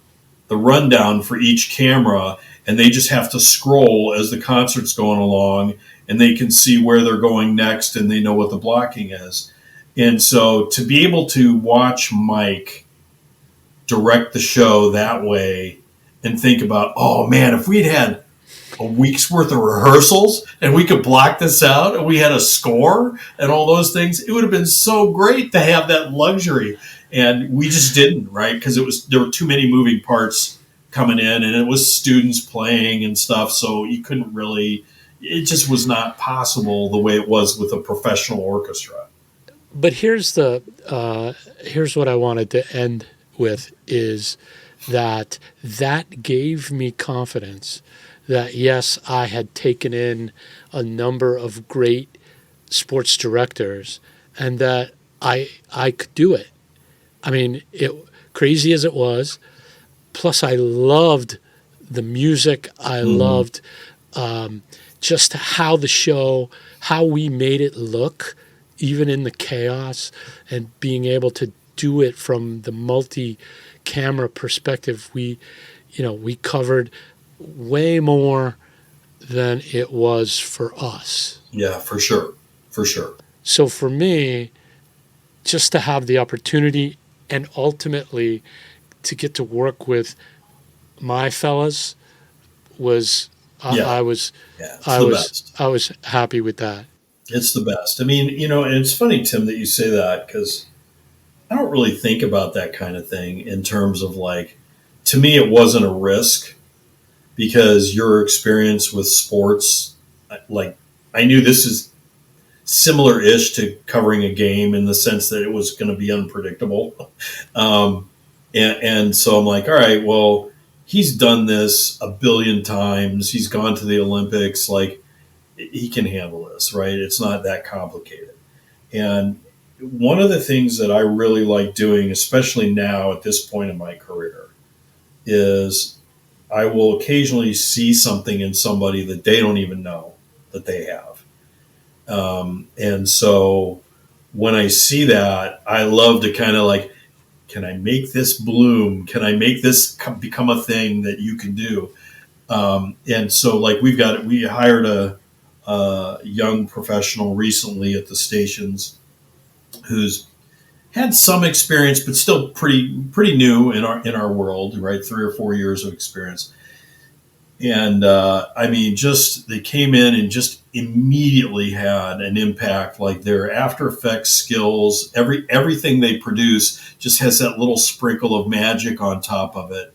the rundown for each camera, and they just have to scroll as the concert's going along, and they can see where they're going next, and they know what the blocking is. And so to be able to watch Mike direct the show that way and think about, oh man, if we'd had a week's worth of rehearsals and we could block this out and we had a score and all those things, it would have been so great to have that luxury. And we just didn't, right? Because there were too many moving parts coming in, and it was students playing and stuff. So you couldn't really, it just was not possible the way it was with a professional orchestra. But here's what I wanted to end with, is that gave me confidence that, yes, I had taken in a number of great sports directors and that I could do it. I mean, crazy as it was, plus I loved the music. I loved just how how we made it look, even in the chaos, and being able to do it from the multi-camera perspective. We covered way more than it was for us. Yeah, for sure. For sure. So for me, just to have the opportunity and ultimately to get to work with my fellas was, I was happy with that. It's the best. I mean, and it's funny, Tim, that you say that, because I don't really think about that kind of thing in terms of, like, to me, it wasn't a risk, because your experience with sports, like, I knew this is similar-ish to covering a game in the sense that it was going to be unpredictable. And so I'm like, all right, well, he's done this a billion times. He's gone to the Olympics. Like, he can handle this, right? It's not that complicated. And one of the things that I really like doing, especially now at this point in my career, is I will occasionally see something in somebody that they don't even know that they have. And so when I see that, I love to kind of like, can I make this bloom? Can I make this become a thing that you can do? And so, like, we hired a young professional recently at the stations who's had some experience, but still pretty new in our world, right? 3 or 4 years of experience. And I mean, just they came in and just immediately had an impact. Like, their After Effects skills, everything they produce just has that little sprinkle of magic on top of it.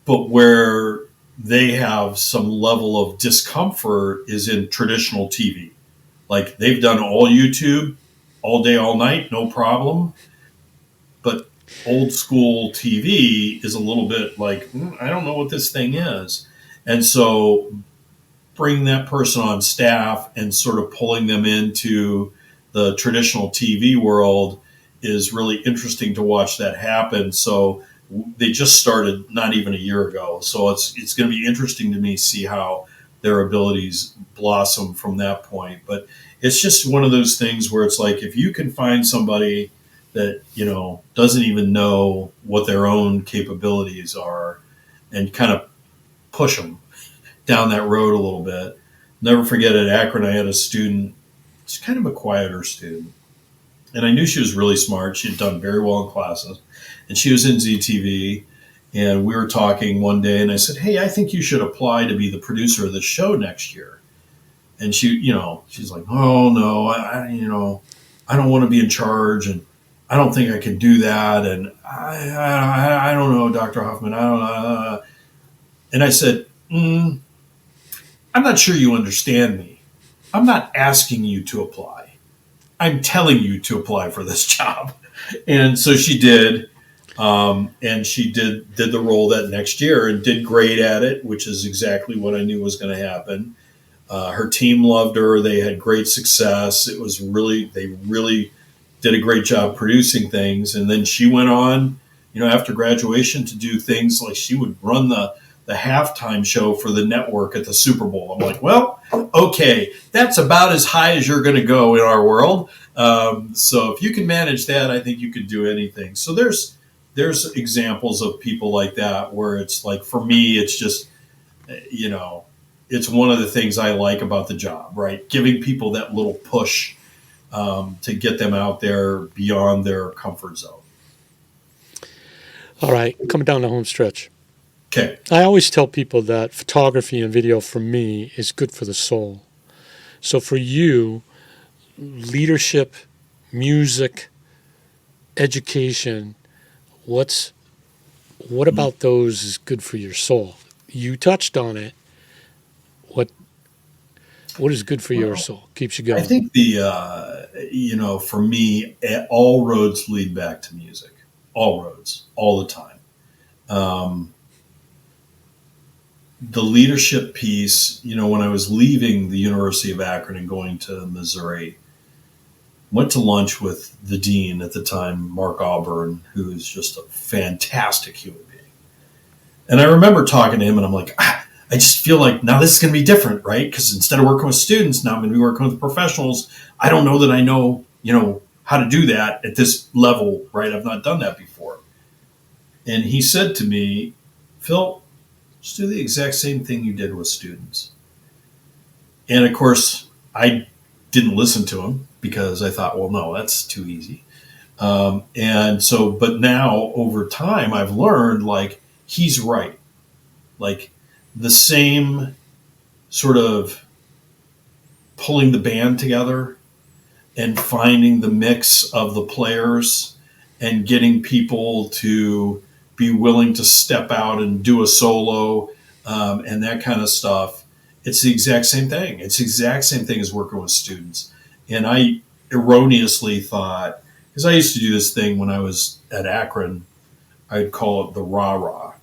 But where they have some level of discomfort is in traditional TV. Like, they've done all YouTube, all day, all night, no problem. But old school TV is a little bit like, I don't know what this thing is. And so bring that person on staff and sort of pulling them into the traditional TV world is really interesting to watch that happen. So they just started not even a year ago. So it's going to be interesting to me see how their abilities blossom from that point. But it's just one of those things where it's like, if you can find somebody that, doesn't even know what their own capabilities are, and kind of push them down that road a little bit. Never forget, at Akron, I had a student, she's kind of a quieter student. And I knew she was really smart. She had done very well in classes. And she was in ZTV. And we were talking one day, and I said, hey, I think you should apply to be the producer of the show next year. And she, she's like, oh, no, I don't want to be in charge, and I don't think I can do that. And I don't know, Dr. Hoffman. I don't know. And I said, I'm not sure you understand me. I'm not asking you to apply. I'm telling you to apply for this job. And so she did. And she did the role that next year and did great at it, which is exactly what I knew was going to happen. Her team loved her. They had great success. They really did a great job producing things. And then she went on, after graduation to do things like she would run the halftime show for the network at the Super Bowl. I'm like, well, okay, that's about as high as you're going to go in our world. So if you can manage that, I think you could do anything. So there's examples of people like that where it's like, for me, it's just, it's one of the things I like about the job, right? Giving people that little push to get them out there beyond their comfort zone. All right, coming down the home stretch. Okay. I always tell people that photography and video for me is good for the soul. So for you, leadership, music, education, what about those is good for your soul? You touched on it. What is good for your soul? Keeps you going. I think for me, all roads lead back to music. All roads, all the time. The leadership piece, when I was leaving the University of Akron and going to Missouri, went to lunch with the dean at the time, Mark Auburn, who is just a fantastic human being. And I remember talking to him, and I'm like, I just feel like now this is going to be different, right? Because instead of working with students, now I'm going to be working with professionals. I don't know that I know, how to do that at this level, right? I've not done that before. And he said to me, Phil, just do the exact same thing you did with students. And of course, I didn't listen to him because I thought, well, no, that's too easy. But now over time, I've learned like he's right. Like the same sort of pulling the band together and finding the mix of the players and getting people to be willing to step out and do a solo and that kind of stuff. It's the exact same thing. It's the exact same thing as working with students. And I erroneously thought, because I used to do this thing when I was at Akron, I'd call it the rah-rah.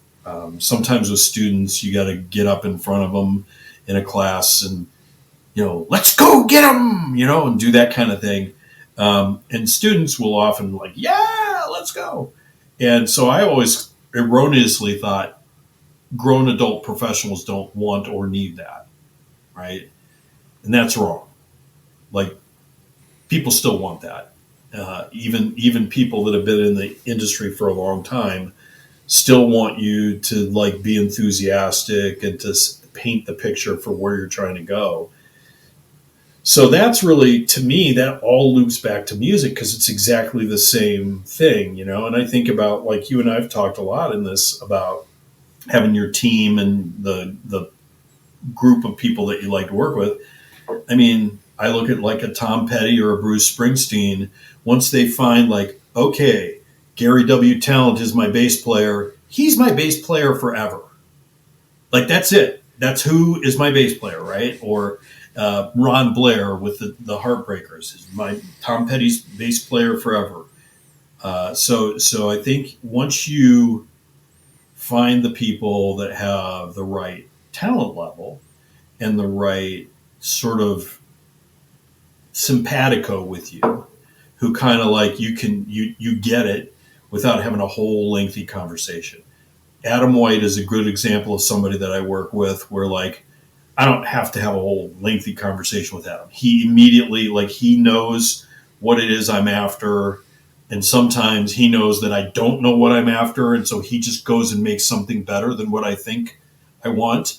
Sometimes with students, you got to get up in front of them in a class and, let's go get them, and do that kind of thing. And students will often like, yeah, let's go. And so I always erroneously thought grown adult professionals don't want or need that, right? And that's wrong. Like people still want that. Even people that have been in the industry for a long time still want you to like be enthusiastic and to paint the picture for where you're trying to go. So that's really, to me, that all loops back to music because it's exactly the same thing, and I think about, like you and I have talked a lot in this about having your team and the group of people that you like to work with. I mean, I look at like a Tom Petty or a Bruce Springsteen. Once they find like, okay, Gary W. Talent is my bass player. He's my bass player forever. Like, that's it. That's who is my bass player, right? Or Ron Blair with the Heartbreakers is my Tom Petty's bass player forever. So I think once you find the people that have the right talent level and the right sort of simpatico with you, who kind of like you get it without having a whole lengthy conversation. Adam White is a good example of somebody that I work with where like I don't have to have a whole lengthy conversation with Adam. He immediately, like, he knows what it is I'm after. And sometimes he knows that I don't know what I'm after. And so he just goes and makes something better than what I think I want.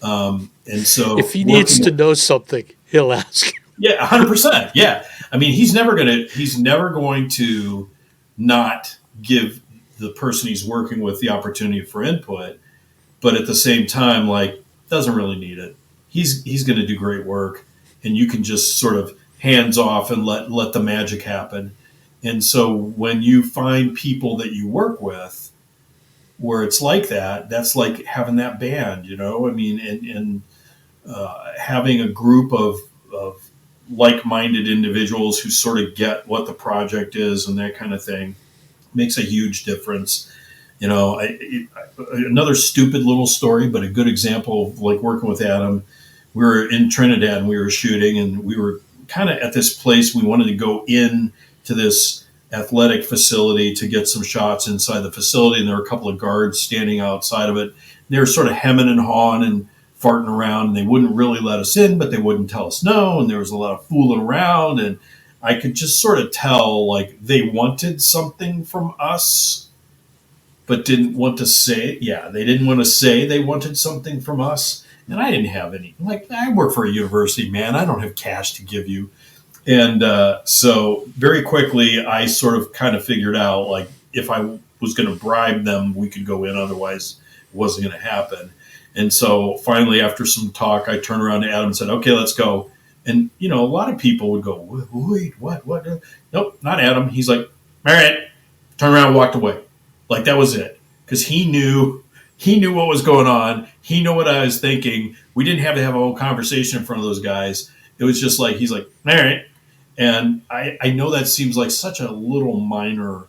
And so if he needs to know something, he'll ask. Yeah, 100%. Yeah. I mean, he's never going to not give the person he's working with the opportunity for input. But at the same time, like, doesn't really need it. He's going to do great work, and you can just sort of hands off and let the magic happen. And so when you find people that you work with where it's like that, that's like having that band, I mean, and having a group of like-minded individuals who sort of get what the project is and that kind of thing makes a huge difference. Another stupid little story, but a good example of like working with Adam. We were in Trinidad and we were shooting, and we were kind of at this place. We wanted to go in to this athletic facility to get some shots inside the facility, and there were a couple of guards standing outside of it. They were sort of hemming and hawing and farting around, and they wouldn't really let us in, but they wouldn't tell us no, and there was a lot of fooling around, and I could just sort of tell like they wanted something from us, but didn't want to say. Yeah, they didn't want to say they wanted something from us, and I didn't have any. Like, I work for a university, man. I don't have cash to give you. And so very quickly, I sort of kind of figured out, like, if I was going to bribe them, we could go in. Otherwise, it wasn't going to happen. And so finally, after some talk, I turned around to Adam and said, okay, let's go. And, a lot of people would go, wait, what? Nope, not Adam. He's like, all right, turned around and walked away. Like, that was it. Because he knew what was going on. He knew what I was thinking. We didn't have to have a whole conversation in front of those guys. It was just like, he's like, all right. And I know that seems like such a little minor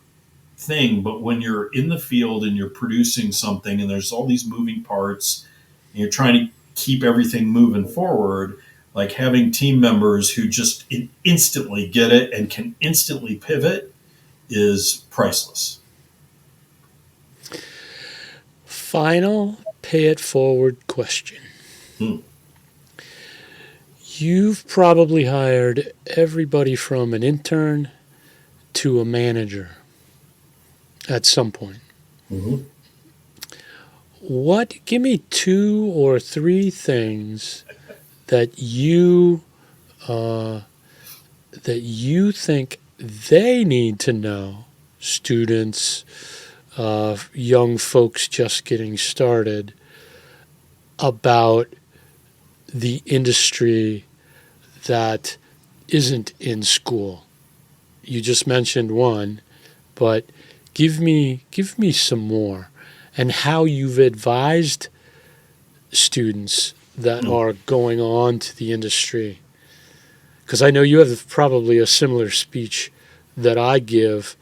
thing, but when you're in the field and you're producing something and there's all these moving parts and you're trying to keep everything moving forward, like having team members who just instantly get it and can instantly pivot is priceless. Final pay it forward question. You've probably hired everybody from an intern to a manager at some point. Mm-hmm. Give me 2 or 3 things that you think they need to know, students, young folks just getting started, about the industry that isn't in school. You just mentioned one, but give me some more, and how you've advised students that are going on to the industry. Because I know you have probably a similar speech that I give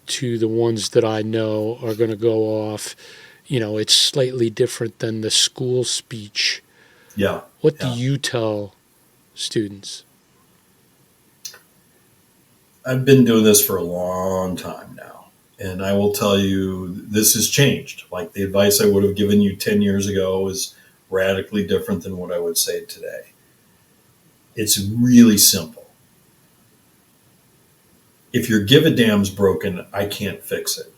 to the ones that I know are going to go off. It's slightly different than the school speech. Yeah. What do you tell students? I've been doing this for a long time now, and I will tell you this has changed. Like, the advice I would have given you 10 years ago is radically different than what I would say today. It's really simple. If your give a damn's broken, I can't fix it.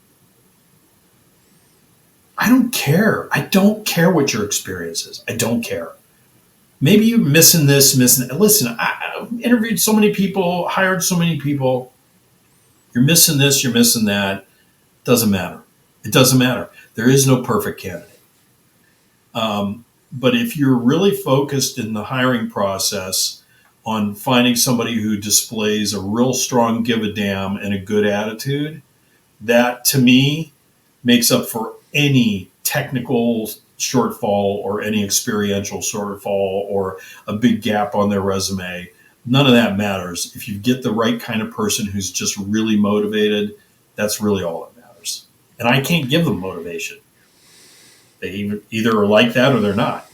I don't care. I don't care what your experience is. I don't care. Maybe you're missing this, missing that. Listen, I've interviewed so many people, hired so many people. You're missing this, you're missing that. Doesn't matter. It doesn't matter. There is no perfect candidate. But if you're really focused in the hiring process on finding somebody who displays a real strong give a damn and a good attitude, that to me makes up for any technical shortfall or any experiential shortfall or a big gap on their resume. None of that matters. If you get the right kind of person who's just really motivated, that's really all that matters. And I can't give them motivation. They either are like that or they're not.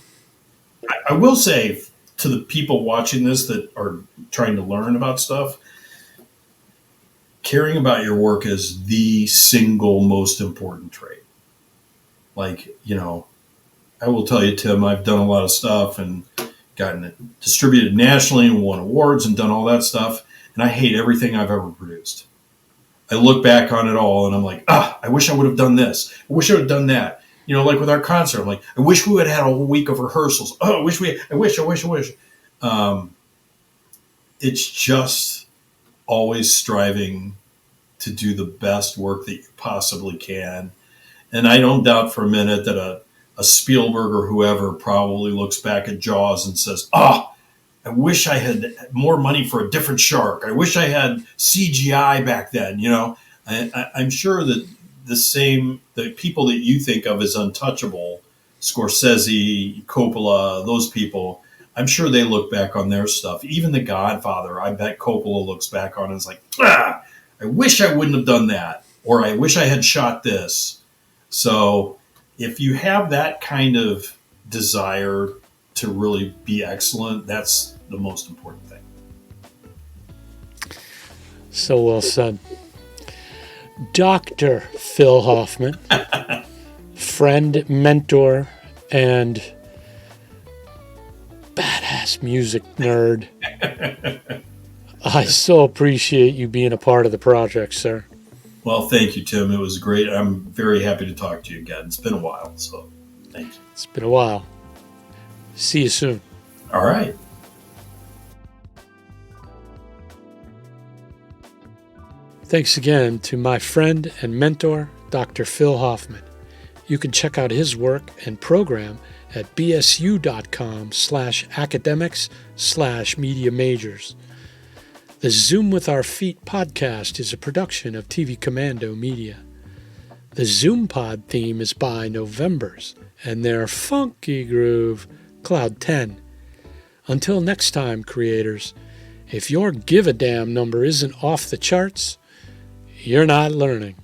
I will say to the people watching this that are trying to learn about stuff, caring about your work is the single most important trait. Like, I will tell you, Tim, I've done a lot of stuff and gotten it distributed nationally and won awards and done all that stuff. And I hate everything I've ever produced. I look back on it all and I'm like, I wish I would have done this. I wish I would have done that. Like with our concert, I'm like, I wish we would have had a whole week of rehearsals. I wish. It's just always striving to do the best work that you possibly can. And I don't doubt for a minute that a Spielberg or whoever probably looks back at Jaws and says, I wish I had more money for a different shark. I wish I had CGI back then. I'm sure that the people that you think of as untouchable, Scorsese, Coppola, those people, I'm sure they look back on their stuff. Even The Godfather, I bet Coppola looks back on it and is like, I wish I wouldn't have done that, or I wish I had shot this. So if you have that kind of desire to really be excellent, that's the most important thing. So well said. Dr. Phil Hoffman, friend, mentor, and badass music nerd. I so appreciate you being a part of the project, sir. Well, thank you, Tim. It was great. I'm very happy to talk to you again. It's been a while, so thank you. It's been a while. See you soon. All right. Thanks again to my friend and mentor, Dr. Phil Hoffman. You can check out his work and program at bsu.com/academics/media majors. The Zoom with Our Feet podcast is a production of TV Commando Media. The ZoomPod theme is by Novembers and their funky groove, Cloud 10. Until next time, creators, if your give a damn number isn't off the charts, you're not learning.